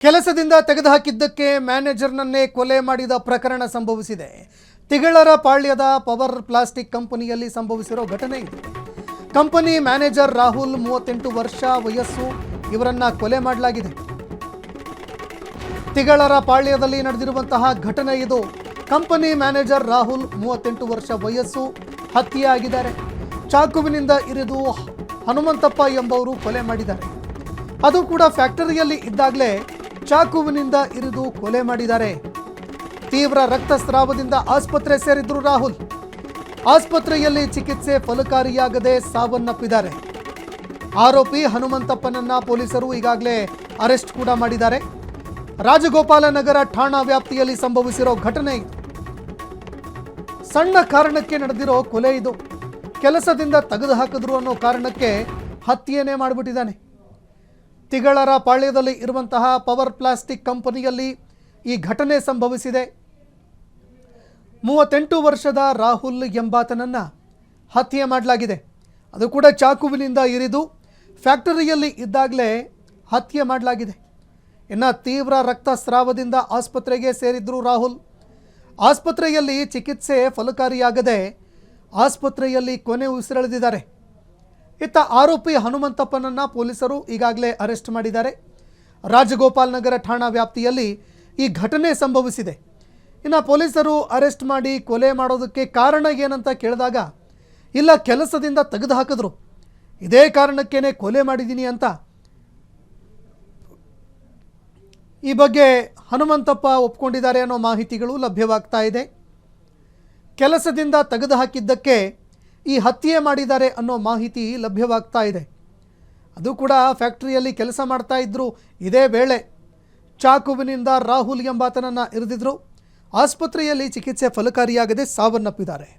ಕೆಲಸದಿಂದ ತೆಗೆದುಹಾಕಿದ್ದಕ್ಕೆ ಮ್ಯಾನೇಜರ್ನನ್ನೇ ಕೊಲೆ ಮಾಡಿದ ಪ್ರಕರಣ ಸಂಭವಿಸಿದೆ. ತಿಗಳರ ಪಾಳ್ಯದ ಪವರ್ ಪ್ಲಾಸ್ಟಿಕ್ ಕಂಪನಿಯಲ್ಲಿ ಸಂಭವಿಸಿರೋ ಘಟನೆ ಇದು. ಕಂಪನಿ ಮ್ಯಾನೇಜರ್ ರಾಹುಲ್ 38 ವರ್ಷ ವಯಸ್ಸು, ಇವರನ್ನ ಕೊಲೆ ಮಾಡಲಾಗಿದೆ. ತಿಗಳರ ಪಾಳ್ಯದಲ್ಲಿ ನಡೆದಿರುವಂತಹ ಘಟನೆ ಇದು. ಕಂಪನಿ ಮ್ಯಾನೇಜರ್ ರಾಹುಲ್ 38 ವರ್ಷ ವಯಸ್ಸು ಹತ್ಯೆಯಾಗಿದ್ದಾರೆ. ಚಾಕುವಿನಿಂದ ಇರಿದು ಹನುಮಂತಪ್ಪ ಎಂಬವರು ಕೊಲೆ ಮಾಡಿದ್ದಾರೆ. ಅದು ಕೂಡ ಫ್ಯಾಕ್ಟರಿಯಲ್ಲಿ ಇದ್ದಾಗಲೇ ಚಾಕುವಿನಿಂದ ಇರಿದು ಕೊಲೆ ಮಾಡಿದ್ದಾರೆ. ತೀವ್ರ ರಕ್ತಸ್ರಾವದಿಂದ ಆಸ್ಪತ್ರೆ ಸೇರಿದ್ರು ರಾಹುಲ್. ಆಸ್ಪತ್ರೆಯಲ್ಲಿ ಚಿಕಿತ್ಸೆ ಫಲಕಾರಿಯಾಗದೆ ಸಾವನ್ನಪ್ಪಿದ್ದಾರೆ. ಆರೋಪಿ ಹನುಮಂತಪ್ಪನನ್ನ ಪೊಲೀಸರು ಈಗಾಗಲೇ ಅರೆಸ್ಟ್ ಕೂಡ ಮಾಡಿದ್ದಾರೆ. ರಾಜಗೋಪಾಲನಗರ ಠಾಣಾ ವ್ಯಾಪ್ತಿಯಲ್ಲಿ ಸಂಭವಿಸಿರೋ ಘಟನೆ ಇದು. ಸಣ್ಣ ಕಾರಣಕ್ಕೆ ನಡೆದಿರೋ ಕೊಲೆ ಇದು. ಕೆಲಸದಿಂದ ತೆಗೆದುಹಾಕಿದ್ರು ಅನ್ನೋ ಕಾರಣಕ್ಕೆ ಹತ್ಯೆನೇ ಮಾಡಿಬಿಟ್ಟಿದ್ದಾನೆ. ತಿಗಳರ ಪಾಳ್ಯದಲ್ಲಿ ಇರುವಂತಹ ಪವರ್ ಪ್ಲಾಸ್ಟಿಕ್ ಕಂಪನಿಯಲ್ಲಿ ಈ ಘಟನೆ ಸಂಭವಿಸಿದೆ. 38 ವರ್ಷದ ರಾಹುಲ್ ಎಂಬಾತನನ್ನು ಹತ್ಯೆ ಮಾಡಲಾಗಿದೆ. ಅದು ಕೂಡ ಚಾಕುವಿನಿಂದ ಇರಿದು ಫ್ಯಾಕ್ಟರಿಯಲ್ಲಿ ಇದ್ದಾಗಲೇ ಹತ್ಯೆ ಮಾಡಲಾಗಿದೆ. ಇನ್ನು ತೀವ್ರ ರಕ್ತಸ್ರಾವದಿಂದ ಆಸ್ಪತ್ರೆಗೆ ಸೇರಿದ್ರು ರಾಹುಲ್. ಆಸ್ಪತ್ರೆಯಲ್ಲಿ ಚಿಕಿತ್ಸೆ ಫಲಕಾರಿಯಾಗದೆ ಆಸ್ಪತ್ರೆಯಲ್ಲಿ ಕೊನೆ ಉಸಿರೆಳೆದಿದ್ದಾರೆ. ಇತ್ತ ಆರೋಪಿ ಹನುಮಂತಪ್ಪನನ್ನು ಪೊಲೀಸರು ಈಗಾಗಲೇ ಅರೆಸ್ಟ್ ಮಾಡಿದ್ದಾರೆ. ರಾಜಗೋಪಾಲನಗರ ಠಾಣಾ ವ್ಯಾಪ್ತಿಯಲ್ಲಿ ಈ ಘಟನೆ ಸಂಭವಿಸಿದೆ. ಇನ್ನು ಪೊಲೀಸರು ಅರೆಸ್ಟ್ ಮಾಡಿ ಕೊಲೆ ಮಾಡೋದಕ್ಕೆ ಕಾರಣ ಏನಂತ ಕೇಳಿದಾಗ, ಇಲ್ಲ ಕೆಲಸದಿಂದ ತೆಗೆದುಹಾಕಿದ್ರು, ಇದೇ ಕಾರಣಕ್ಕೇನೆ ಕೊಲೆ ಮಾಡಿದ್ದೀನಿ ಅಂತ ಈ ಬಗ್ಗೆ ಹನುಮಂತಪ್ಪ ಒಪ್ಕೊಂಡಿದ್ದಾರೆ ಅನ್ನೋ ಮಾಹಿತಿಗಳು ಲಭ್ಯವಾಗ್ತಾ ಇದೆ. ಕೆಲಸದಿಂದ ತೆಗೆದುಹಾಕಿದ್ದಕ್ಕೆ ಈ ಹತ್ಯೆ ಮಾಡಿದ್ದಾರೆ ಅನ್ನೋ ಮಾಹಿತಿ ಲಭ್ಯವಾಗ್ತಾ ಇದೆ. ಅದು ಕೂಡ ಫ್ಯಾಕ್ಟರಿಯಲ್ಲಿ ಕೆಲಸ ಮಾಡ್ತಾ ಇದ್ರು. ಇದೇ ವೇಳೆ ಚಾಕುವಿನಿಂದ ರಾಹುಲ್ ಎಂಬಾತನನ್ನು ಇರಿದಿದ್ರು. ಆಸ್ಪತ್ರೆಯಲ್ಲಿ ಚಿಕಿತ್ಸೆ ಫಲಕಾರಿಯಾಗದೆ ಸಾವನ್ನಪ್ಪಿದ್ದಾರೆ.